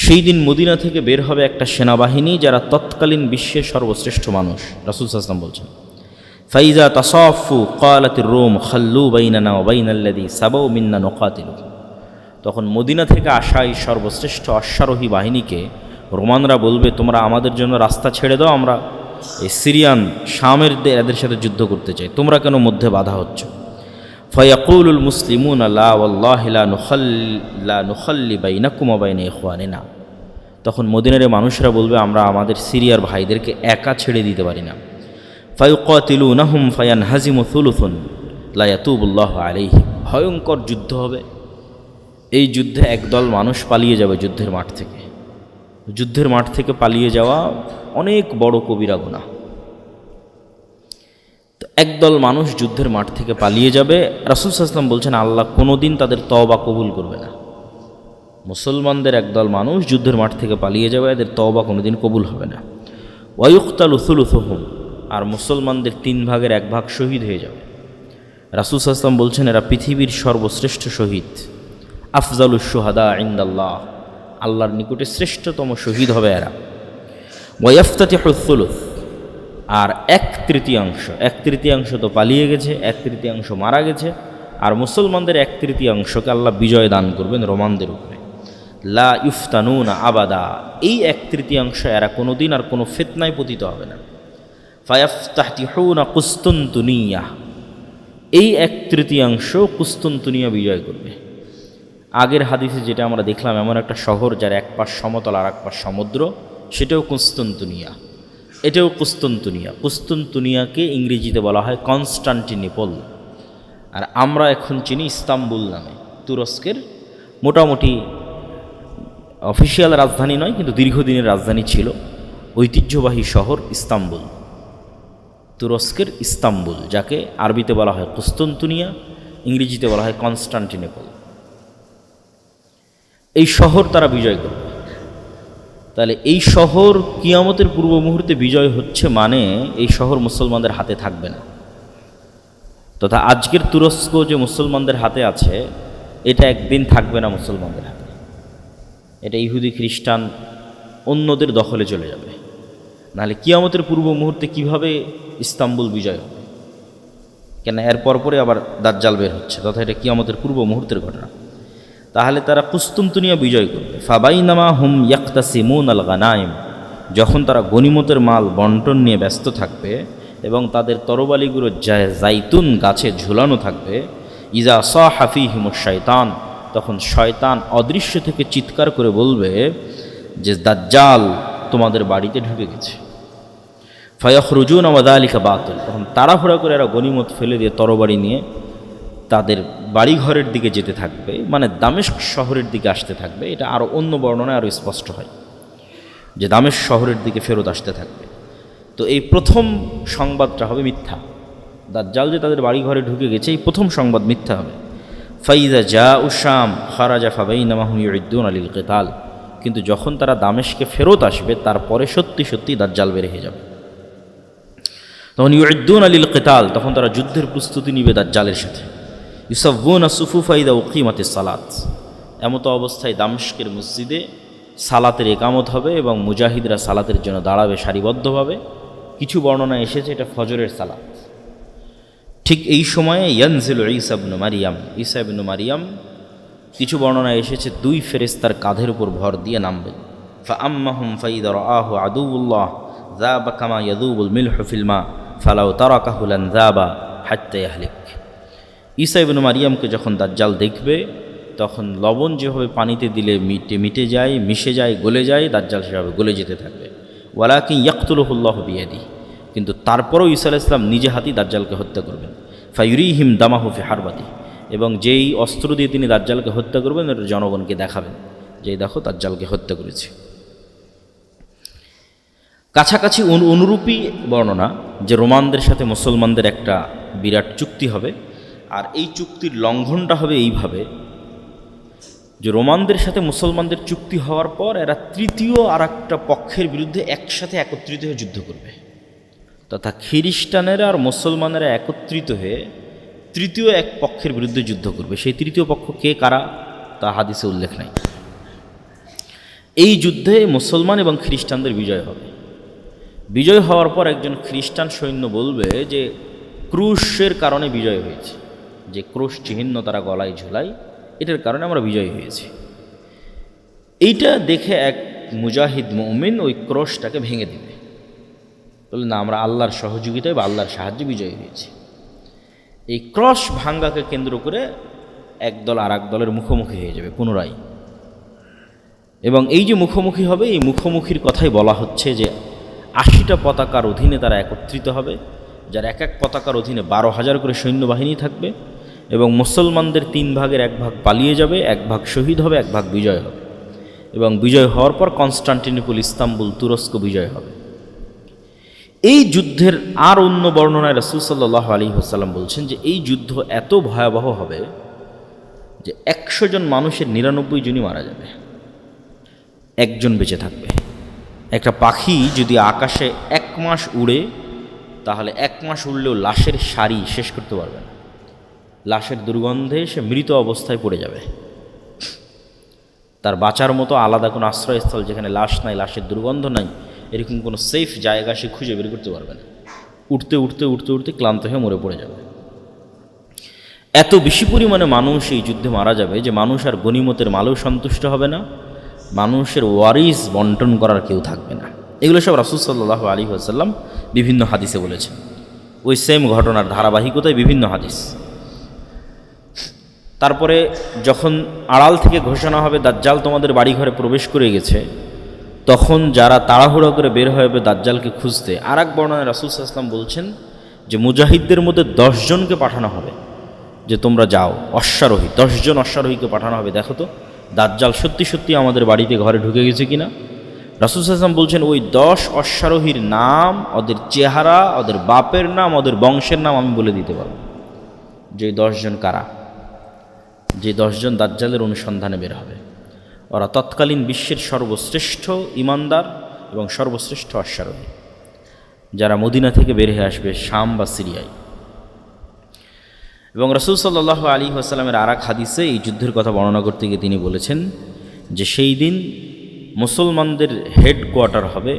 সেই দিন মদিনা থেকে বের হবে একটা সেনাবাহিনী যারা তৎকালীন বিশ্বের সর্বশ্রেষ্ঠ মানুষ। রাসূল সাল্লাল্লাহু আলাইহি ওয়াসাল্লাম বলছেন, ফাইজা তাসাফু ক্বালাতির রূম খাল্লু বাইনানা ওয়া বাইনাল্লাযী সাবাউ মিন্না নুকাতিলু। তখন মদিনা থেকে আসা এই সর্বশ্রেষ্ঠ অশ্বারোহী বাহিনীকে রোমানরা বলবে, তোমরা আমাদের জন্য রাস্তা ছেড়ে দাও, আমরা এই সিরিয়ান শামের এদের সাথে যুদ্ধ করতে চাই, তোমরা কেন মধ্যে বাধা হচ্ছ? ফায়াকুলুল মুসলিমুনা লা ওয়াল্লাহি লা নুখাল্লি বাইনাকুম ওয়া বাইনা ইখওয়ানিনা। তখন মদিনার মানুষরা বলবে, আমরা আমাদের সিরিয়ার ভাইদেরকে একা ছেড়ে দিতে পারি না। ফায়ুকাতিলুনাহুম ফায়ানহাজিমু থুলুথুন লা ইয়াতুবুল্লাহু আলাইহিম। ভয়ঙ্কর যুদ্ধ হবে। এই যুদ্ধে একদল মানুষ পালিয়ে যাবে যুদ্ধের মাঠ থেকে। যুদ্ধের মাঠ থেকে পালিয়ে যাওয়া অনেক বড় কবিরা গুনাহ। তো একদল মানুষ যুদ্ধের মাঠ থেকে পালিয়ে যাবে। রাসূল সাল্লাল্লাহু আলাইহি ওয়াসাল্লাম বলছেন, আল্লাহ কোনোদিন তাদের তওবা কবুল করবে না। মুসলমানদের একদল মানুষ যুদ্ধের মাঠ থেকে পালিয়ে যাবে, এদের তওবা কোনোদিন কবুল হবে না। ওয়ায়ুকতালু সুলুসুহুম, আর মুসলমানদের 3 ভাগের 1 ভাগ শহীদ হয়ে যাবে। রাসূল সাল্লাল্লাহু আলাইহি ওয়াসাল্লাম বলছেন, এরা পৃথিবীর সর্বশ্রেষ্ঠ শহীদ। আফজালুশ শুহাদা ইনদাল্লাহ, আল্লাহর নিকটে শ্রেষ্ঠতম শহীদ হবে এরা। ওয়াইফতাতিহুস সুলুস, আর 1/3 তো পালিয়ে গেছে, 1/3 মারা গেছে, আর মুসলমানদের 1/3 আল্লাহ বিজয় দান করবেন রোমানদের উপরে। লা ইফতানুনা আবাদা, এই 1/3 এরা কোনোদিন আর কোনো ফিতনায় পতিত হবে না। ফায়াফতাহতিহুনা কুসতুনতুনিয়া, এই 1/3 কুসতুনতুনিয়া বিজয় করবে। আগের হাদিসে যেটা আমরা দেখলাম, এমন একটা শহর যার এক পাশ সমতল আর এক পাশ সমুদ্র, সেটাও কুসতুনতুনিয়া, এটাও কুসতুনতুনিয়া। কুসতুনতুনিয়াকে ইংরেজিতে বলা হয় কনস্টান্টিনোপল, আর আমরা এখন চিনি ইস্তাম্বুল নামে। তুরস্কের মোটামুটি অফিসিয়াল রাজধানী নয়, কিন্তু দীর্ঘদিনের রাজধানী ছিল, ঐতিহ্যবাহী শহর ইস্তাম্বুল। তুরস্কের ইস্তাম্বুল, যাকে আরবিতে বলা হয় কুসতুনতুনিয়া, ইংরেজিতে বলা হয় কনস্টান্টিনোপল। এই শহর তারা বিজয় করবে। তাহলে এই শহর কিয়ামতের পূর্ব মুহূর্তে বিজয় হচ্ছে, মানে এই শহর মুসলমানদের হাতে থাকবে না। তথা আজকের তুরস্ক যে মুসলমানদের হাতে আছে, এটা একদিন থাকবে না মুসলমানদের হাতে। এটা ইহুদি খ্রিস্টান অন্যদের দখলে চলে যাবে। নাহলে কিয়ামতের পূর্ব মুহূর্তে কিভাবে ইস্তাম্বুল বিজয় হবে? কেন এর পরপরে আবার দাজ্জাল বের হচ্ছে, তথা এটা কিয়ামতের পূর্ব মুহূর্তের ঘটনা। তাহলে তারা কুসতুনতুনিয়া বিজয় করবে। ফাবাইনামা হুম ইয়াক্তাসিমুন আল গানাইম, যখন তারা গনিমতের মাল বন্টন নিয়ে ব্যস্ত থাকবে এবং তাদের তরবারিগুলো জাইতুন গাছে ঝুলানো থাকবে, ইজা সাহা ফীহিমুশ শায়তান, তখন শয়তান অদৃশ্য থেকে চিৎকার করে বলবে যে দাজ্জাল তোমাদের বাড়িতে ঢুকে গেছে। ফায়াখরুজুনা ওয়া যালিকা বাতিল, তখন তাড়াহুড়া করে এরা গনিমত ফেলে দিয়ে তরবারি নিয়ে তাদের বাড়িঘরের দিকে যেতে থাকবে, মানে দামেস্ক শহরের দিকে আসতে থাকবে। এটা আরও অন্য বর্ণনায় আরও স্পষ্ট হয় যে দামেস্ক শহরের দিকে ফেরত আসতে থাকবে। তো এই প্রথম সংবাদটা হবে মিথ্যা। দাজ্জাল যে তাদের বাড়িঘরে ঢুকে গেছে, এই প্রথম সংবাদ মিথ্যা হবে। ফাইজা জাউ শাম খারাজা ফাবাইনামা হুম ইউইদ্দুনা লিল কিতাল, কিন্তু যখন তারা দামেস্কে ফেরত আসবে, তারপরে সত্যি সত্যি দাজ্জাল বের হয়ে যাবে। তখন ইউইদ্দুনা লিল কিতাল, তখন তারা যুদ্ধের প্রস্তুতি নিবে দাজ্জালের সাথে। ইউসাফুনা সুফুফা ইদা উকিমাতিস সালাত, এমতো অবস্থায় দামেস্কের মসজিদে সালাতের একামত হবে এবং মুজাহিদরা সালাতের জন্য দাঁড়াবে সারিবদ্ধভাবে। কিছু বর্ণনা এসেছে এটা ফজরের সালাত। ঠিক এই সময়ে ইয়ানজিলু ঈসা ইবনে মারিয়াম, ঈসা ইবনে মারিয়াম, কিছু বর্ণনা এসেছে 2 ফেরেশতার কাঁধের উপর ভর দিয়ে নামবেন। ফাআম্মাহুম ফাইদা রাআহু আদুউল্লাহ যাবা কামা ইয়াযুবুল মিলহু ফিল মা ফালাউ তারাকাহু লান যাবা হাত্তা ইয়াহলিক। ঈসা ইবনে মারিয়ামকে যখন দাজ্জাল দেখবে, তখন লবণ যেভাবে পানিতে দিলে মিটে যায়, মিশে যায়, গলে যায়, দাজ্জাল সেভাবে গলে যেতে থাকবে। ওয়ালাকিন ইয়াকতুলুহুল্লাহু বিয়াদিহি, কিন্তু তারপরেও ঈসা আলাইহিস সালাম নিজে হাতেই দাজ্জালকে হত্যা করবেন। ফায়ুরিহিম দামাহু ফি হারবাতি, এবং যেই অস্ত্র দিয়ে তিনি দাজ্জালকে হত্যা করবেন, এটা জনগণকে দেখাবেন যে দেখো দাজ্জালকে হত্যা করেছে। কাছাকাছি অনুরূপী বর্ণনা যে রোমানদের সাথে মুসলমানদের একটা বিরাট চুক্তি হবে, আর এই চুক্তির লঙ্ঘনটা হবে এইভাবে যে রোমানদের সাথে মুসলমানদের চুক্তি হওয়ার পর এরা তৃতীয় আর একটা পক্ষের বিরুদ্ধে একসাথে একত্রিত হয়ে যুদ্ধ করবে, তথা খ্রিস্টানেরা আর মুসলমানেরা একত্রিত হয়ে তৃতীয় এক পক্ষের বিরুদ্ধে যুদ্ধ করবে। সেই তৃতীয় পক্ষ কে, কারা, তা হাদিসে উল্লেখ নাই। এই যুদ্ধে মুসলমান এবং খ্রিস্টানদের বিজয় হবে। বিজয় হওয়ার পর একজন খ্রিস্টান সৈন্য বলবে যে ক্রুশের কারণে বিজয় হয়েছে, যে ক্রুশ চিহ্ন তারা গলায় ঝুলায়, এটার কারণে আমরা বিজয় হয়েছি। এইটা দেখে এক মুজাহিদ মুমিন ওই ক্রুশটাকে ভেঙে দিবে, বলে না, আমরা আল্লাহর সহযোগিতায় বা আল্লাহর সাহায্যে বিজয় হয়েছি। এই ক্রস ভাঙ্গাকে কেন্দ্র করে একদল আর এক দলের মুখোমুখি হয়ে যাবে পুনরায়। এবং এই যে মুখোমুখি হবে, এই মুখোমুখির কথাই বলা হচ্ছে যে 80টা পতাকার অধীনে তারা একত্রিত হবে, যার এক এক পতাকার অধীনে 12,000 করে সৈন্যবাহিনী থাকবে, এবং মুসলমানদের 3 ভাগের 1 ভাগ পালিয়ে যাবে, 1 ভাগ শহীদ হবে, 1 ভাগ বিজয় হবে। এবং বিজয় হওয়ার পর কনস্টান্টিনোপল, ইস্তাম্বুল, তুরস্ক বিজয় হবে। এই যুদ্ধের আর অন্য বর্ণনায় রাসূল সাল্লাল্লাহু আলাইহি ওয়াসাল্লাম বলছেন যে এই যুদ্ধ এত ভয়াবহ হবে যে 100 জন মানুষের 99 জনই মারা যাবে, একজন বেঁচে থাকবে। একটা পাখি যদি আকাশে 1 মাস উড়ে, তাহলে 1 মাস উড়লেও লাশের সারি শেষ করতে পারবে না। লাশের দুর্গন্ধে সে মৃত অবস্থায় পড়ে যাবে। তার বাঁচার মতো আলাদা কোনো আশ্রয়স্থল, যেখানে লাশ নাই, লাশের দুর্গন্ধ নাই, এরকম কোনো সেফ জায়গা সে খুঁজে বের করতে পারবে না। উঠতে উঠতে উঠতে উঠতে ক্লান্ত হয়ে মরে পড়ে যাবে। এত বেশি পরিমাণে মানুষ এই যুদ্ধে মারা যাবে যে মানুষ আর গনিমতের মালেও সন্তুষ্ট হবে না, মানুষের ওয়ারিস বন্টন করার কেউ থাকবে না। এগুলো সব রাসূল সাল্লাল্লাহু আলাইহি ওয়াসাল্লাম বিভিন্ন হাদিসে বলেছেন। ওই সেম ঘটনার ধারাবাহিকতায় বিভিন্ন হাদিস। তারপরে যখন আড়াল থেকে ঘোষণা হবে দাজ্জাল তোমাদের বাড়িঘরে প্রবেশ করে গেছে, তখন যারা তাড়াহুড়ো করে বের হবে দাজ্জালকে খুঁজতে, আর এক বর্ণনায় রাসূল সাল্লাল্লাহু আলাইহি ওয়াসাল্লাম বলছেন যে মুজাহিদদের মধ্যে 10 জনকে পাঠানো হবে, যে তোমরা যাও, অশ্বারোহী 10 জন অশ্বারোহীকে পাঠানো হবে, দেখো তো দাজ্জাল সত্যি সত্যি আমাদের বাড়িতে ঘরে ঢুকে গেছে কিনা। রাসূল সাল্লাল্লাহু আলাইহি ওয়াসাল্লাম বলছেন ওই 10 অশ্বারোহীর নাম, ওদের চেহারা, ওদের বাপের নাম, ওদের বংশের নাম আমি বলে দিতে পারব, যে 10 জন কারা, যে 10 জন দাজ্জালের অনুসন্ধানে বের হবে। ওরা তৎকালীন বিশ্বের সর্বশ্রেষ্ঠ ইমানদার এবং সর্বশ্রেষ্ঠ অশ্বারোহী, যারা মদিনা থেকে বের হয়ে আসবে শাম বা সিরিয়ায়। এবং রাসূল সাল্লাল্লাহু আলাইহি ওয়াসাল্লামের আর এক হাদিসে এই যুদ্ধের কথা বর্ণনা করতে গিয়ে তিনি বলেছেন যে সেই দিন মুসলমানদের হেডকোয়ার্টার হবে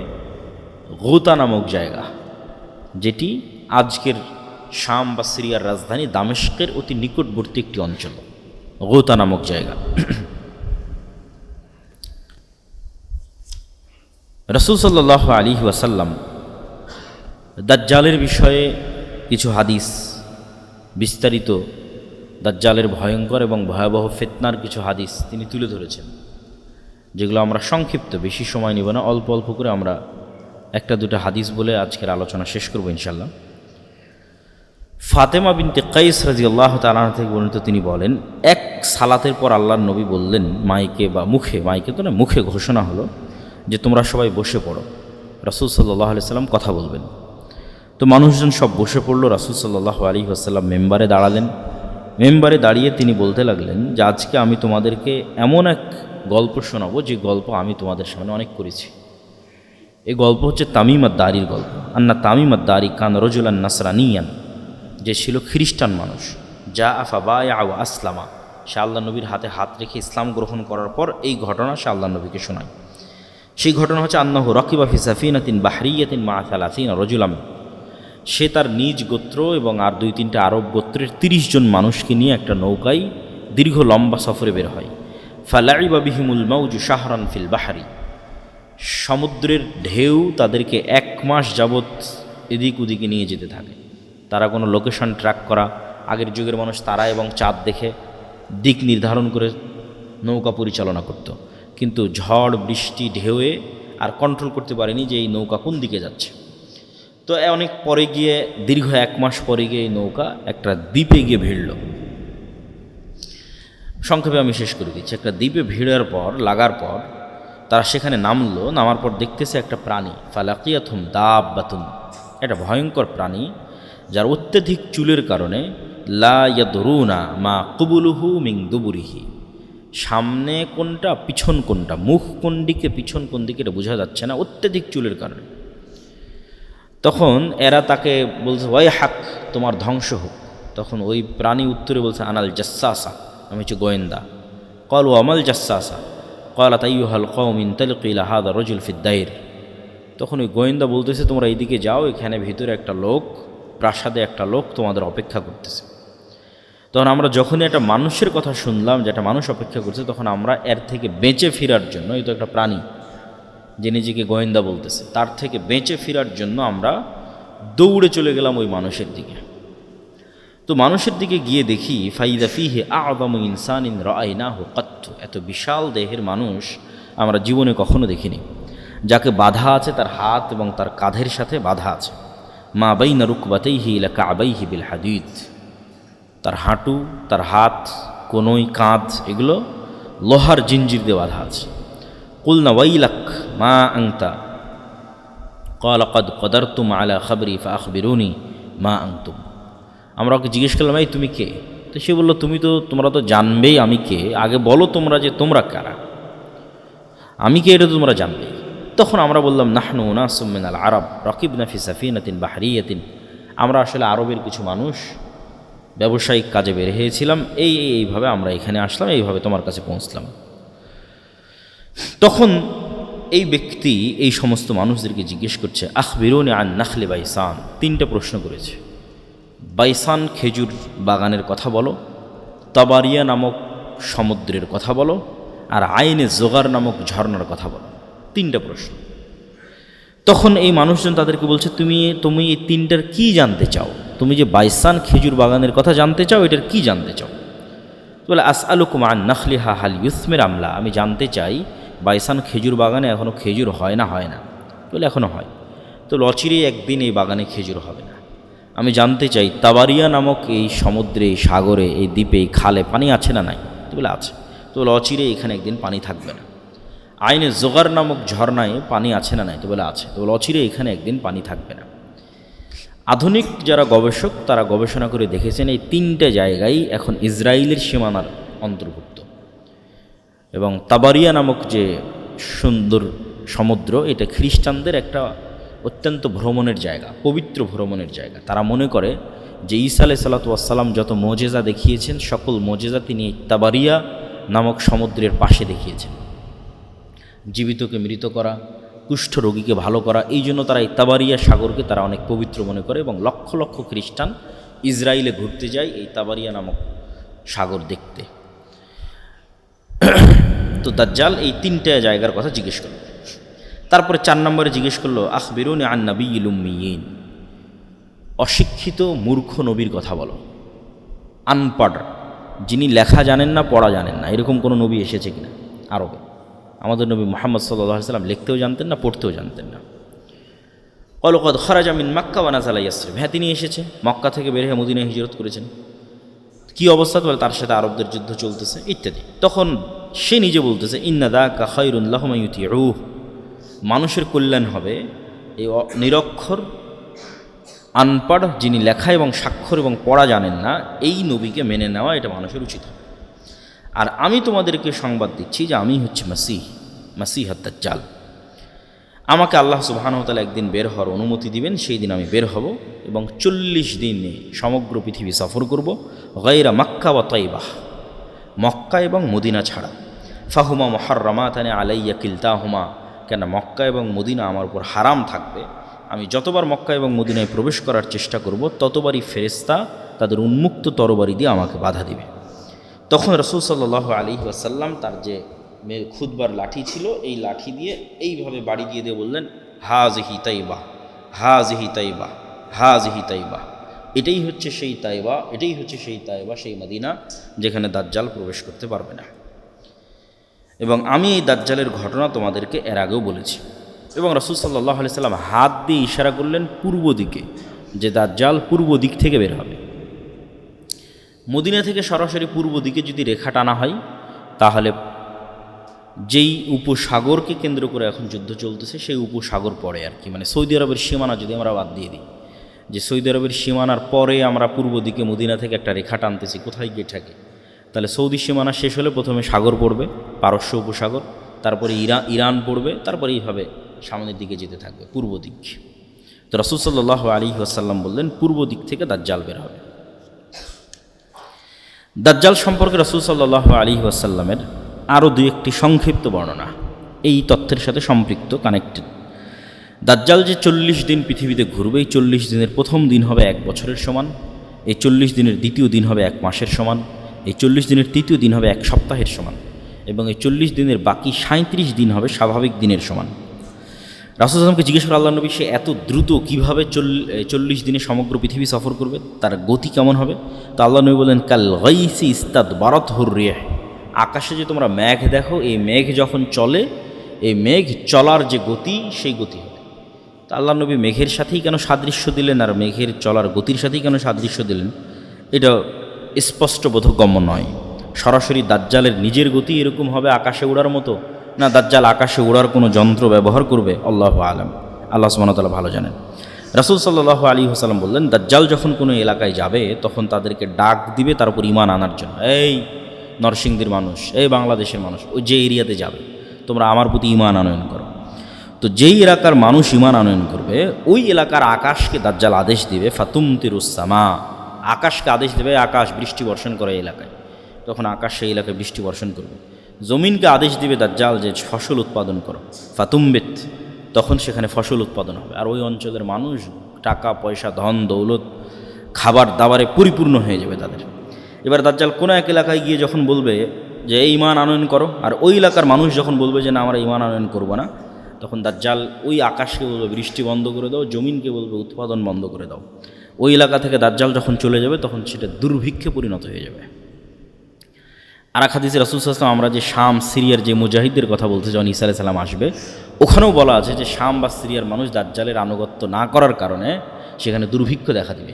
গুতা নামক জায়গা, যেটি আজকের শাম বা সিরিয়ার রাজধানী দামেস্কের অতি নিকটবর্তী একটি অঞ্চল, গুতা নামক জায়গা। রাসূল সাল্লাল্লাহু আলাইহি ওয়াসাল্লাম দাজ্জালের বিষয়ে কিছু হাদিস, বিস্তারিত দাজ্জালের ভয়ঙ্কর এবং ভয়াবহ ফিতনার কিছু হাদিস তিনি তুলে ধরেছেন, যেগুলো আমরা সংক্ষিপ্ত, বেশি সময় নিব না, অল্প অল্প করে আমরা একটা দুটো হাদিস বলে আজকের আলোচনা শেষ করব ইনশাল্লাহ। ফাতেমা বিনতে কাইস রাদিয়াল্লাহু তাআলা আনহা থেকে বর্ণিত, তিনি বলেন এক সালাতের পর আল্লাহর নবী বললেন মাইকে বা মুখে, মাইকে তো না, মুখে ঘোষণা হলো যে তোমরা সবাই বসে পড়ো, রাসূল সাল্লাল্লাহু আলাইহি ওয়াসাল্লাম কথা বলবেন। তো মানুষজন সব বসে পড়লো। রাসূল সাল্লাল্লাহু আলাইহি ওয়াসাল্লাম মেম্বারে দাঁড়ালেন। মেম্বারে দাঁড়িয়ে তিনি বলতে লাগলেন যে আজকে আমি তোমাদেরকে এমন এক গল্প শোনাবো যে গল্প আমি তোমাদের সামনে অনেক করেছি। এই গল্প হচ্ছে তামিম আদ-দারির গল্প। আন্না তামিম আদ-দারি কান রাজুলান নাসরানিয়ান, যে ছিল খ্রিস্টান মানুষ, যা ফাবায়া ওয়া আসলামা, সে আল্লাহ নবীর হাতে হাত রেখে ইসলাম গ্রহণ করার পর এই ঘটনা সে আল্লাহ নবীকে শোনায়। সেই ঘটনা হচ্ছে আন্নাহু রাকিবা ফি সাফিনাতিন বাহরিয়াতিন মা 30 রাজুলাম, সে তার নিজ গোত্র এবং আর 2-3টা আরব গোত্রের 30 জন মানুষকে নিয়ে একটা নৌকায় দীর্ঘ লম্বা সফরে বের হয়। ফালাইবা বিহিমুল মাউজু শাহরান ফিল বাহরি, সমুদ্রের ঢেউ তাদেরকে 1 মাস যাবৎ এদিক ওদিকে নিয়ে যেতে থাকে। তারা কোনো লোকেশন ট্র্যাক করা, আগের যুগের মানুষ তারা এবং চাঁদ দেখে দিক নির্ধারণ করে নৌকা পরিচালনা করত, কিন্তু ঝড় বৃষ্টি ঢেউয়ে আর কন্ট্রোল করতে পারেনি যে এই নৌকা কোন দিকে যাচ্ছে। তো অনেক পরে গিয়ে, দীর্ঘ 1 মাস পরে গিয়ে এই নৌকা একটা দ্বীপে গিয়ে ভিড়ল। সংক্ষেপে আমি শেষ করে দিচ্ছি। একটা দ্বীপে লাগার পর তারা সেখানে নামলো। নামার পর দেখতেছে একটা প্রাণী, ফালাকিয়াতুম দাব্বাতুন, একটা ভয়ঙ্কর প্রাণী যার অত্যধিক চুলের কারণে লা ইয়াদরুনা মা কুবুলুহু মিন দুবুরিহি, সামনে কোনটা পিছন কোনটা, মুখ কোন দিকে পিছন কোন দিকে এটা বোঝা যাচ্ছে না অত্যধিক চুলের কারণে। তখন এরা তাকে বলছে ওয়াই হাক, তোমার ধ্বংস হোক। তখন ওই প্রাণী উত্তরে বলছে আনাল জাসাসা, আমি হচ্ছে গোয়েন্দা। কল ও আমাল জাসাসা, ক্বালাত আইয়ুহাল কওম ইনতালিকু ইলা হাযা রাজুল ফিদ দাইর। তখন ওই গোয়েন্দা বলতেছে, তোমরা এইদিকে যাও, এখানে ভিতরে একটা লোক, প্রাসাদে একটা লোক তোমাদের অপেক্ষা করতেছে। তখন আমরা যখনই একটা মানুষের কথা শুনলাম যে একটা মানুষ অপেক্ষা করছে, তখন আমরা এর থেকে বেঁচে ফেরার জন্য, এই তো একটা প্রাণী যে নিজেকে গোয়েন্দা বলতেছে, তার থেকে বেঁচে ফেরার জন্য আমরা দৌড়ে চলে গেলাম ওই মানুষের দিকে। তো মানুষের দিকে গিয়ে দেখি ফাইদা ফিহি আ'যামু ইনসানিন রাআইনাহু কাত্তু, এত বিশাল দেহের মানুষ আমরা জীবনে কখনো দেখিনি, যাকে বাধা আছে তার হাত এবং তার কাঁধের সাথে বাধা আছে। মা বাইনা রুকবাতাইহি ইলা কা'বাইহি বিল হাদিদ, তার হাঁটু, তার হাত, কোনই, কাঁধ, এগুলো লোহার জিঞ্জির দিয়ে বাধা আছে। কুলনা ওয়াইলাক মা আনতা ক্বালা ক্বাদ কদারতুম আলা খাবরি ফাআখবিরুনি মা আনতুম। আমরা ওকে জিজ্ঞেস করলাম, এই তুমি কে? তো সে বলল, তোমরা তো জানবেই আমি কে, আগে বলো তোমরা যে তোমরা কারা, আমি কে এটা তো তোমরা জানবেই। তখন আমরা বললাম, নাহনু উনাসুম মিনাল আরব রাকিবনা ফি সাফিনাতিন বাহরিয়াতিন, আমরা আসলে আরবের কিছু মানুষ, ব্যবসায়িক কাজে বের হয়েছিলাম, এইভাবে আমরা এখানে আসলাম, এইভাবে তোমার কাছে পৌঁছলাম। তখন এই ব্যক্তি এই সমস্ত মানুষদেরকে জিজ্ঞেস করছে, আখবিরুনি আন নাখলি বাইসান, তিনটা প্রশ্ন করেছে। বাইসান খেজুর বাগানের কথা বলো, তাবারিয়া নামক সমুদ্রের কথা বলো, আর আইনে জোগার নামক ঝর্ণার কথা বলো, তিনটা প্রশ্ন। তখন এই মানুষজন তাদেরকে বলছে, তুমি এই তিনটার কি জানতে চাও? তুমি যে বাইসান খেজুর বাগানের কথা জানতে চাও, এটার কি জানতে চাও? বলে, আসআলুকুম আন নাখলিহা হাল ইউসমির আমলা, আমি জানতে চাই বাইসান খেজুর বাগানে এখনও খেজুর হয় না? বলে, এখনও হয়। তো অচিরেই একদিন এই বাগানে খেজুর হবে না। আমি জানতে চাই তাবারিয়া নামক এই সমুদ্রে, এই সাগরে, এই দ্বীপে, এই খালে পানি আছে না নাই? তো বলে, আছে। তো বলে, অচিরেই এখানে একদিন পানি থাকবে না। আইনে জোগার নামক ঝর্ণায় পানি আছে না নাই? তো বলে, আছে। তো বলে, অচিরে এখানে একদিন পানি থাকবে না। আধুনিক যারা গবেষক তারা গবেষণা করে দেখেছেন এই তিনটে জায়গায় এখন ইসরায়েলের সীমানার অন্তর্ভুক্ত, এবং তাবারিয়া নামক যে সুন্দর সমুদ্র, এটা খ্রিস্টানদের একটা অত্যন্ত ভ্রমণের জায়গা, পবিত্র ভ্রমণের জায়গা। তারা মনে করে যে ঈসা আলাইহিস সালাতু ওয়াস সালাম যত মোজেজা দেখিয়েছেন, সকল মোজেজা তিনি এই তাবারিয়া নামক সমুদ্রের পাশে দেখিয়েছেন। জীবিতকে মৃত করা, কুষ্ঠ রোগীকে ভালো করা, এই জন্য তারা এই তাবারিয়া সাগরকে তারা অনেক পবিত্র মনে করে, এবং লক্ষ লক্ষ খ্রিস্টান ইসরায়েলে ঘুরতে যায় এই তাবারিয়া নামক সাগর দেখতে। তো দাজ্জাল এই তিনটা জায়গার কথা জিজ্ঞেস করল। তারপরে 4 নম্বরে জিজ্ঞেস করলো, আখবিরুনি আন নাবিয়্যিল উম্মিয়িন, অশিক্ষিত মূর্খ নবীর কথা বলো। আনপড়, যিনি লেখা জানেন না, পড়া জানেন না, এরকম কোনো নবী এসেছে কিনা আরবে? আমাদের নবী মুহাম্মদ সাল্লাল্লাহু আলাইহি সাল্লাম লিখতেও জানতেন না, পড়তেও জানতেন না। ক্বালু ক্বাদ খারাজা মিন মক্কা ওয়া নাযালা ইয়াসরিব, হ্যাঁ তিনি এসেছে, মক্কা থেকে বের হয়ে মদিনায় হিজরত করেছেন। কী অবস্থা? বলে, তার সাথে আরবদের যুদ্ধ চলতেছে ইত্যাদি। তখন সে নিজে বলতেছে, ইন্না যাকা খায়রুন লাহুম ইউতিউহু, মানুষের কল্যাণ হবে এই নিরক্ষর, আনপড়, যিনি লেখা এবং স্বাক্ষর এবং পড়া জানেন না, এই নবীকে মেনে নেওয়া এটা মানুষের উচিত হবে। আর আমি তোমাদেরকে সংবাদ দিচ্ছি যে আমি হচ্ছে মাসিহ দাজ্জাল। আমাকে আল্লাহ সুবহানাহু ওয়া তাআলা একদিন বের হওয়ার অনুমতি দিবেন, সেই দিন আমি বের হব এবং 40 দিনে সমগ্র পৃথিবী সফর করব, গায়রা মক্কা ওয়া তাইবাহ, মক্কা এবং মদিনা ছাড়া। ফাহুমা মুহাররামাতানি আলাইয়া কিলতাহুমা, কেন মক্কা এবং মদিনা আমার উপর হারাম থাকবে। আমি যতবার মক্কা এবং মদিনায় প্রবেশ করার চেষ্টা করব, ততবারই ফেরেশতা তাদের উন্মুক্ত তরবারি দিয়ে আমাকে বাধা দিবে। তখন রাসূল সাল্লাল্লাহু আলাইহি ওয়াসাল্লাম তার যে খুতবার লাঠি ছিল, এই লাঠি দিয়ে এইভাবে বাড়ি দিয়ে বললেন, হাযিহি তাইবা, হাযিহি তাইবা, হাযিহি তাইবা, এটাই হচ্ছে সেই তাইবা, এটাই হচ্ছে সেই তাইবা, সেই মদিনা যেখানে দাজ্জাল প্রবেশ করতে পারবে না। এবং আমি এই দাজ্জালের ঘটনা তোমাদেরকে এর আগেও বলেছি। এবং রাসূল সাল্লাল্লাহু আলাইহি সাল্লাম হাত দিয়ে ইশারা করলেন পূর্ব দিকে, যে দাজ্জাল পূর্ব দিক থেকে বের হবে। মদিনা থেকে সরাসরি পূর্ব দিকে যদি রেখা টানা হয়, তাহলে যেই উপসাগরকে কেন্দ্র করে এখন যুদ্ধ চলতেছে সেই উপসাগর পড়ে আর কি, মানে সৌদি আরবের সীমানা যদি আমরা বাদ দিয়ে দিই, যে সৌদি আরবের সীমানার পরে আমরা পূর্ব দিকে মদিনা থেকে একটা রেখা টানতেছি, কোথায় গিয়ে থাকে? তাহলে সৌদি সীমানা শেষ হলে প্রথমে সাগর পড়বে, পারস্য উপসাগর, তারপরে ইরান পড়বে, তারপরে এইভাবে সামনের দিকে যেতে থাকবে পূর্ব দিক। তো রাসূল সাল্লাল্লাহু আলাইহি ওয়াসাল্লাম বললেন পূর্ব দিক থেকে দাজ্জাল বের হবে। দাজ্জাল সম্পর্কে রাসূল সাল্লাল্লাহু আলাইহি ওয়াসাল্লামের আরও দুই একটি সংক্ষিপ্ত বর্ণনা এই তথ্যের সাথে সম্পৃক্ত, কানেক্টেড। দাজ্জাল যে 40 দিন পৃথিবীতে ঘুরবে, এই 40 দিনের প্রথম দিন হবে 1 বছরের সমান, এই 40 দিনের দ্বিতীয় দিন হবে 1 মাসের সমান, এই 40 দিনের তৃতীয় দিন হবে 1 সপ্তাহের সমান, এবং এই 40 দিনের বাকি 37 দিন হবে স্বাভাবিক দিনের সমান। রাসূল সাল্লাল্লাহু জিজ্ঞেস করে আল্লাহ নবী, সে এত দ্রুত কীভাবে 40 দিনে সমগ্র পৃথিবী সফর করবে, তার গতি কেমন হবে? তো আল্লাহ নবী বললেন, কাল গাইসি ইস্তাদবারাতহুর রিহ, আকাশে যে তোমরা মেঘ দেখো, এই মেঘ যখন চলে, এই মেঘ চলার যে গতি, সেই গতি হবে। তা আল্লাহ নবী মেঘের সাথেই কেন সাদৃশ্য দিলেন আর মেঘের চলার গতির সাথেই কেন সাদৃশ্য দিলেন, এটা স্পষ্ট বোধগম্য নয়। সরাসরি দাজ্জালের নিজের গতি এরকম হবে আকাশে ওড়ার মতো, না দাজ্জাল আকাশে ওড়ার কোনো যন্ত্র ব্যবহার করবে, আল্লাহু আলাম, আল্লাহ সুবহানাহু ওয়া তাআলা ভালো জানেন। রাসূল সাল্লাল্লাহু আলাইহি ওয়াসাল্লাম বললেন, দাজ্জাল যখন কোনো এলাকায় যাবে তখন তাদেরকে ডাক দিবে তার উপর ঈমান আনার জন্য। এই নরসিংদীর মানুষ, এই বাংলাদেশের মানুষ, ওই যে এরিয়াতে যাবে, তোমরা আমার প্রতি ঈমান আনয়ন করো। তো যেই এলাকার মানুষ ঈমান আনয়ন করবে, ওই এলাকার আকাশকে দাজ্জাল আদেশ দিবে, ফাতুমতিরুস সামা, আকাশকে আদেশ দেবে আকাশ বৃষ্টি বর্ষণ করে এলাকায়। তখন আকাশ সেই এলাকায় বৃষ্টি বর্ষণ করবে। জমিনকে আদেশ দিবে দাজ্জাল যে ফসল উৎপাদন করো, ফাতুমবিত, তখন সেখানে ফসল উৎপাদন হবে। আর ওই অঞ্চলের মানুষ টাকা পয়সা, ধন দৌলত, খাবার দাবারে পরিপূর্ণ হয়ে যাবে তাদের। এবার দাজ্জাল কোনো এক এলাকায় গিয়ে যখন বলবে যে এই ঈমান আনয়ন করো, আর ওই এলাকার মানুষ যখন বলবে যে না আমরা ঈমান আনয়ন করবো না, তখন দাজ্জাল ওই আকাশকে বলবে বৃষ্টি বন্ধ করে দাও, জমিনকে বলবে উৎপাদন বন্ধ করে দাও। ওই এলাকা থেকে দাজ্জাল যখন চলে যাবে তখন সেটা দুর্ভিক্ষে পরিণত হয়ে যাবে। আর এক হাদিসে রাসূল সাল্লাল্লাহু আলাইহি ওয়াসাল্লাম, আমরা যে শাম সিরিয়ার যে মুজাহিদদের কথা বলতে যখন ঈসা আলাইহিস সালাম আসবে, ওখানেও বলা আছে যে শাম বা সিরিয়ার মানুষ দাজ্জালের আনুগত্য না করার কারণে সেখানে দুর্ভিক্ষ দেখা দিবে,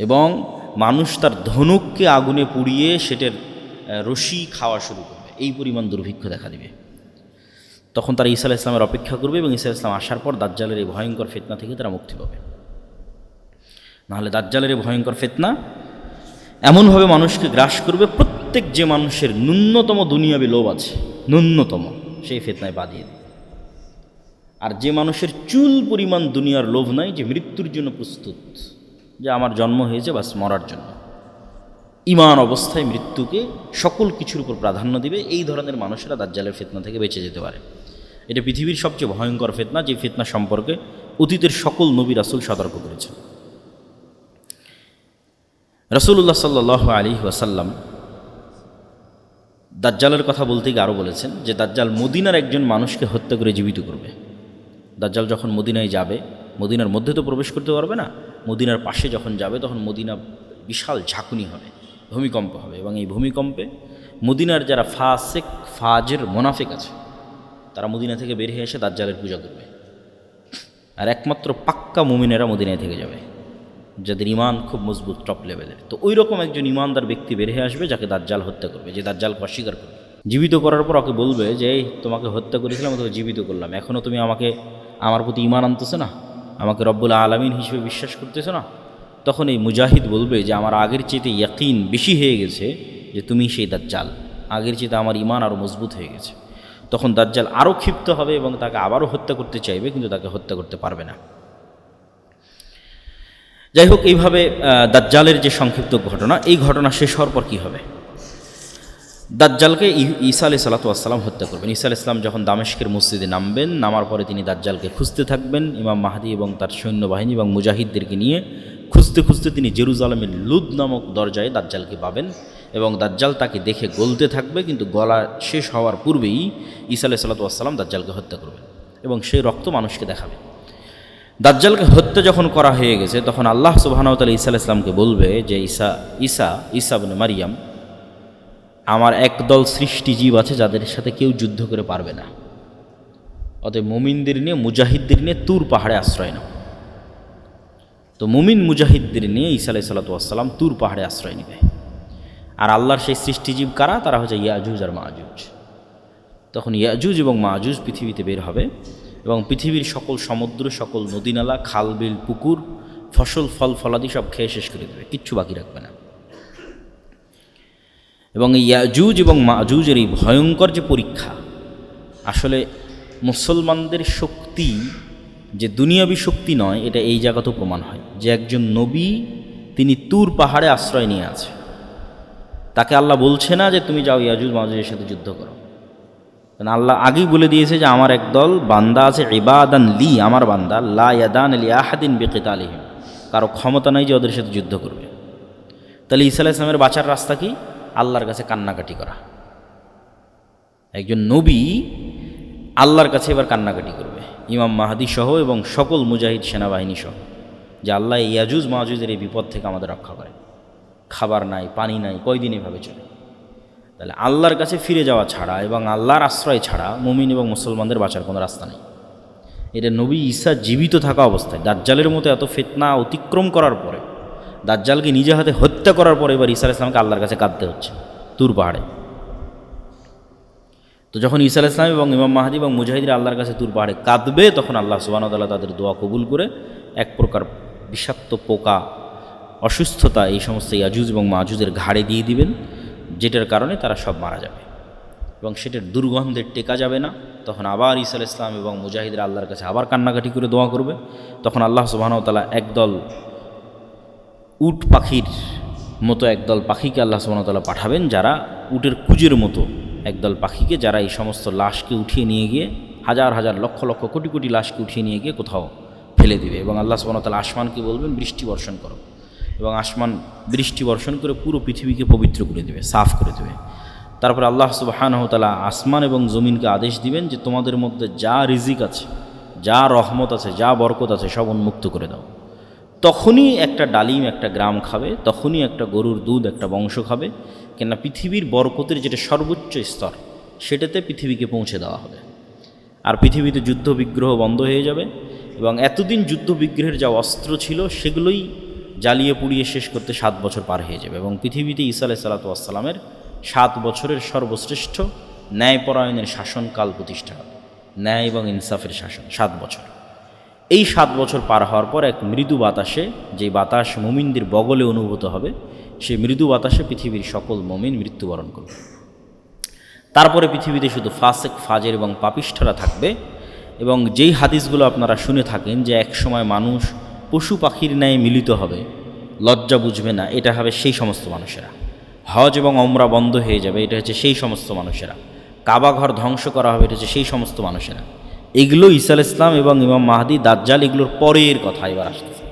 এবং মানুষ তার ধনুককে আগুনে পুড়িয়ে সেটার রশি খাওয়া শুরু করবে, এই পরিমাণ দুর্ভিক্ষ দেখা দিবে। তখন তারা ঈসা আলাইহিস সালামের অপেক্ষা করবে, এবং ঈসা আলাইহিস সালাম আসার পর দাজ্জালের এই ভয়ঙ্কর ফিতনা থেকে তারা মুক্তি পাবে। নাহলে দাজ্জালের এই ভয়ঙ্কর ফিতনা এমনভাবে মানুষকে গ্রাস করবে, প্রত্যেক যে মানুষের ন্যূনতম দুনিয়াবি লোভ আছে, ন্যূনতম, সেই ফিতনায় বাঁধিয়ে দেবে। আর যে মানুষের চুল পরিমাণ দুনিয়ার লোভ নাই, যে মৃত্যুর জন্য প্রস্তুত, যে আমার জন্ম হয়েছে বাস মরার জন্য, ঈমান অবস্থায় মৃত্যুকে সকল কিছুর উপর প্রাধান্য দিবে, এই ধরনের মানুষেরা দাজ্জালের ফিতনা থেকে বেঁচে যেতে পারে। এটা পৃথিবীর সবচেয়ে ভয়ঙ্কর ফিতনা, যে ফিতনা সম্পর্কে অতীতের সকল নবী রাসূল সতর্ক করেছেন। রাসূলুল্লাহ সাল্লাল্লাহু আলাইহি ওয়াসাল্লাম দাজ্জালের কথা বলতে গিয়ে আরও বলেছেন যে দাজ্জাল মদিনার একজন মানুষকে হত্যা করে জীবিত করবে। দাজ্জাল যখন মদিনায় যাবে, মদিনার মধ্যে তো প্রবেশ করতে পারবে না, মদিনার পাশে যখন যাবে তখন মদিনা বিশাল ঝাঁকুনি হবে, ভূমিকম্প হবে, এবং এই ভূমিকম্পে মদিনার যারা ফাসেক ফাজের মোনাফিক আছে তারা মদিনা থেকে বের হয়ে এসে দাজ্জালের পূজা করবে, আর একমাত্র পাক্কা মুমিনেরা মদিনায় থেকে যাবে, যাদের ঈমান খুব মজবুত, টপ লেভেলের। তো ওই রকম একজন ঈমানদার ব্যক্তি বের হয়ে আসবে যাকে দাজ্জাল হত্যা করবে, যে দাজ্জালকে অস্বীকার করবে। জীবিত করার পর ওকে বলবে যে এই তোমাকে হত্যা করেছিলাম, তোকে জীবিত করলাম, এখনও তুমি আমার প্রতি ঈমান আনতেছো না, আমাকে রব্বুল আলামিন হিসেবে বিশ্বাস করতেছো না। তখন এই মুজাহিদ বলবে যে আমার আগের চেয়ে ইয়াকিন বেশি হয়ে গেছে যে তুমি সেই দাজ্জাল, আগের চেয়ে আমার ঈমান আরও মজবুত হয়ে গেছে। তখন দাজ্জাল আরও ক্ষিপ্ত হবে এবং তাকে আবারও হত্যা করতে চাইবে, কিন্তু তাকে হত্যা করতে পারবে না। যাই হোক, এইভাবে দাজ্জালের যে সংক্ষিপ্ত ঘটনা, এই ঘটনা শেষ হওয়ার পর কী হবে? দাজ্জালকে ঈসা আলাইহিস সালাতু ওয়াস সালাম হত্যা করবেন। ঈসা আলাইহিস সালাম যখন দামেস্কের মসজিদে নামবেন, নামার পরে তিনি দাজ্জালকে খুঁজতে থাকবেন। ইমাম মাহদী এবং তার সৈন্যবাহিনী এবং মুজাহিদদেরকে নিয়ে খুঁজতে খুঁজতে তিনি জেরুজালেমের লুদ নামক দরজায় দাজ্জালকে পাবেন, এবং দাজ্জাল তাকে দেখে গলতে থাকবে, কিন্তু গলা শেষ হওয়ার পূর্বেই ঈসা আলাইহিস সালাতু ওয়াস সালাম দাজ্জালকে হত্যা করবেন, এবং সেই রক্ত মানুষকে দেখাবে। দাজ্জালকে হত্যা যখন করা হয়ে গেছে, তখন আল্লাহ সুবহানাহু ওয়া তাআলা ঈসা আলাইহিস সালামকে বলবে যে ঈসা ইবনে মারিয়াম, আমার একদল সৃষ্টি জীব আছে যাদের সাথে কেউ যুদ্ধ করে পারবে না, অতএব মুমিনদের নিয়ে, মুজাহিদদের নিয়ে তুর পাহাড়ে আশ্রয় নাও। তো মুমিন মুজাহিদদের নিয়ে ঈসা আলাইহিস সালাতু ওয়াস সালাম তুর পাহাড়ে আশ্রয় নেবে। আর আল্লাহর সেই সৃষ্টিজীব কারা? তারা হচ্ছে ইয়াজুজ আর মাজুজ। তখন ইয়াজুজ এবং মাজুজ পৃথিবীতে বের হবে, এবং পৃথিবীর সকল সমুদ্র, সকল নদীনালা, খাল বিল, পুকুর, ফসল ফল ফলাদি সব খেয়ে শেষ করে দেবে, কিচ্ছু বাকি রাখবে না। এবং এই ইয়াজুজ এবং মাজুজের এই ভয়ঙ্কর যে পরীক্ষা, আসলে মুসলমানদের শক্তি যে দুনিয়াবী শক্তি নয়, এটা এই জায়গাতেও প্রমাণ হয় যে একজন নবী তিনি তুর পাহাড়ে আশ্রয় নিয়ে আছে, তাকে আল্লাহ বলছে না যে তুমি যাও ইয়াজুজ মাজুজের সাথে যুদ্ধ করো, কারণ আল্লাহ আগেই বলে দিয়েছে যে আমার একদল বান্দা আছে, ইবাদান লি, আমার বান্দা, লা ইয়াদান লি আহাদিন বিকিতালিহিম, কারো ক্ষমতা নাই যে ওদের সাথে যুদ্ধ করবে। তাহলে ঈসা আলাইহিস সালামের বাঁচার রাস্তা কি? আল্লাহর কাছে কান্নাকাটি করা। একজন নবী আল্লাহর কাছে এবার কান্নাকাটি করবে, ইমাম মাহাদি সহ এবং সকল মুজাহিদ সেনাবাহিনী সহ, যে আল্লাহ ইয়াজুজ মাজুজের এই বিপদ থেকে আমাদের রক্ষা করে। খাবার নাই, পানি নাই, কয়দিন এভাবে চলে। তাহলে আল্লাহর কাছে ফিরে যাওয়া ছাড়া এবং আল্লাহর আশ্রয় ছাড়া মুমিন এবং মুসলমানদের বাঁচার কোনো রাস্তা নেই। এটা নবী ঈসা জীবিত থাকা অবস্থায়, দাজ্জালের মতো এত ফিতনা অতিক্রম করার পরে, দাজ্জালকে নিজে হাতে হত্যা করার পরে এবার ঈসা আলাইহিস সালামকে আল্লাহর কাছে কাঁদতে হচ্ছে তুর পাহাড়ে। তো যখন ঈসা আলাইহিস সালাম এবং ইমাম মাহদী এবং মুজাহিদরা আল্লাহর কাছে তুর পাহাড়ে কাঁদবে, তখন আল্লাহ সুবহানাহু ওয়া তাআলা তাদের দোয়া কবুল করে এক প্রকার বিষাক্ত পোকা, অসুস্থতা এই সমস্ত ইয়াজুজ এবং মাজুজের ঘাড়ে দিয়ে দিবেন, যেটার কারণে তারা সব মারা যাবে এবং সেটার দুর্গন্ধে টেকা যাবে না। তখন আবার ঈসা আলাইহিস সালাম এবং মুজাহিদরা আল্লাহর কাছে আবার কান্নাকাটি করে দোয়া করবে। তখন আল্লাহ সুবহানাহু ওয়া তাআলা একদল উট পাখির মতো একদল পাখিকে আল্লাহ সুবহানাহু ওয়া তাআলা পাঠাবেন, যারা উটের কুজের মতো একদল পাখিকে, যারা এই সমস্ত লাশকে উঠিয়ে নিয়ে গিয়ে, হাজার হাজার লক্ষ লক্ষ কোটি কোটি লাশকে উঠিয়ে নিয়ে গিয়ে কোথাও ফেলে দিবে। এবং আল্লাহ সুবহানাহু ওয়া তাআলা আসমানকে বলবেন বৃষ্টি বর্ষণ করো, এবং আসমান বৃষ্টি বর্ষণ করে পুরো পৃথিবীকে পবিত্র করে দেবে, সাফ করে দেবে। তারপরে আল্লাহ সুবহানাহু ওয়া তাআলা আসমান এবং জমিনকে আদেশ দিবেন যে তোমাদের মধ্যে যা রিজিক আছে, যা রহমত আছে, যা বরকত আছে, সব উন্মুক্ত করে দাও। তখনই একটা ডালিম একটা গ্রাম খাবে, তখনই একটা গরুর দুধ একটা বংশ খাবে, কেননা পৃথিবীর বরকতের যেটা সর্বোচ্চ স্তর, সেটাতে পৃথিবীকে পৌঁছে দেওয়া হবে। আর পৃথিবীতে যুদ্ধ বিগ্রহ বন্ধ হয়ে যাবে, এবং এতদিন যুদ্ধ বিগ্রহের যা অস্ত্র ছিল সেগুলোই জ্বালিয়ে পুড়িয়ে শেষ করতে 7 বছর পার হয়ে যাবে, এবং পৃথিবীতে ঈসা আলাইহিস সালাতু ওয়াস সালামের 7 বছরের সর্বশ্রেষ্ঠ ন্যায়পরায়ণের শাসনকাল প্রতিষ্ঠা হবে, ন্যায় এবং ইনসাফের শাসন 7 বছর। এই 7 বছর পার হওয়ার পর এক মৃদু বাতাসে, যে বাতাস মুমিনদের বগলে অনুভূত হবে, সেই মৃদু বাতাসে পৃথিবীর সকল মুমিন মৃত্যুবরণ করবে। তারপরে পৃথিবীতে শুধু ফাসেক, ফাজের এবং পাপিষ্ঠরা থাকবে। এবং যেই হাদিসগুলো আপনারা শুনে থাকেন যে এক সময় মানুষ পশু পাখির ন্যায় মিলিত হবে, লজ্জা বুঝবে না, এটা হবে সেই সমস্ত মানুষেরা। হজ এবং ওমরা বন্ধ হয়ে যাবে, এটা হচ্ছে সেই সমস্ত মানুষেরা। কাবা ঘর ধ্বংস করা হবে, এটা হচ্ছে সেই সমস্ত মানুষেরা। এগুলো ঈসা আলাইহিস সালাম এবং ইমাম মাহদী, দাজ্জাল, এগুলোর পরের কথা এবার আসতেছে।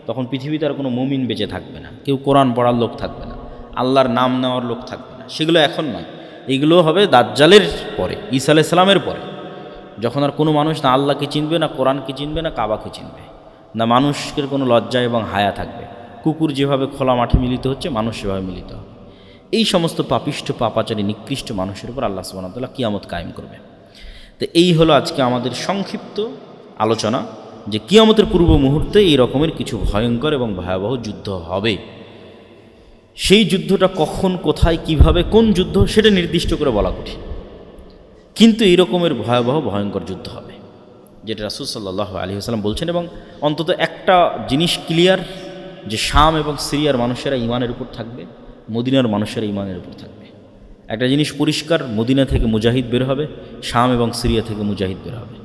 তখন পৃথিবীতে আর কোনো মুমিন বেঁচে থাকবে না, কেউ কোরআন পড়ার লোক থাকবে না, আল্লাহর নাম নেওয়ার লোক থাকবে না। সেগুলো এখন নয়, এগুলো হবে দাজ্জালের পরে, ঈসা আলাইহিস সালামের পরে, যখন আর কোনো মানুষ না আল্লাহকে চিনবে, না কোরআনকে চিনবে, না কাবাকে চিনবে, না মানুষের কোনো লজ্জা এবং হায়া থাকবে। কুকুর যেভাবে খোলা মাঠে মিলিত হচ্ছে, মানুষ সেভাবে মিলিত হবে। এই সমস্ত পাপিষ্ঠ, পাপাচারী, নিকৃষ্ট মানুষের উপর আল্লাহ সুবহানাহু ওয়া তাআলা কিয়ামত কায়েম করবে। তো এই হলো আজকে আমাদের সংক্ষিপ্ত আলোচনা, যে কিয়ামতের পূর্ব মুহূর্তে এই রকমের কিছু ভয়ঙ্কর এবং ভয়াবহ যুদ্ধ হবে। সেই যুদ্ধটা কখন, কোথায়, কিভাবে, কোন যুদ্ধ, সেটা নির্দিষ্ট করে বলা কঠিন, কিন্তু এই রকমের ভয়াবহ ভয়ঙ্কর যুদ্ধ হবে, যেটা রাসূল সাল্লাল্লাহু আলাইহি ওয়াসাল্লাম বলছেন। এবং অন্তত একটা জিনিস ক্লিয়ার, যে শাম এবং সিরিয়ার মানুষেরা ঈমানের উপর থাকবে, মদিনার মানুষেরা ঈমানের উপর থাকবে। একটা জিনিস পরিষ্কার, মদিনা থেকে মুজাহিদ বের হবে, শাম এবং সিরিয়া থেকে মুজাহিদ বের হবে।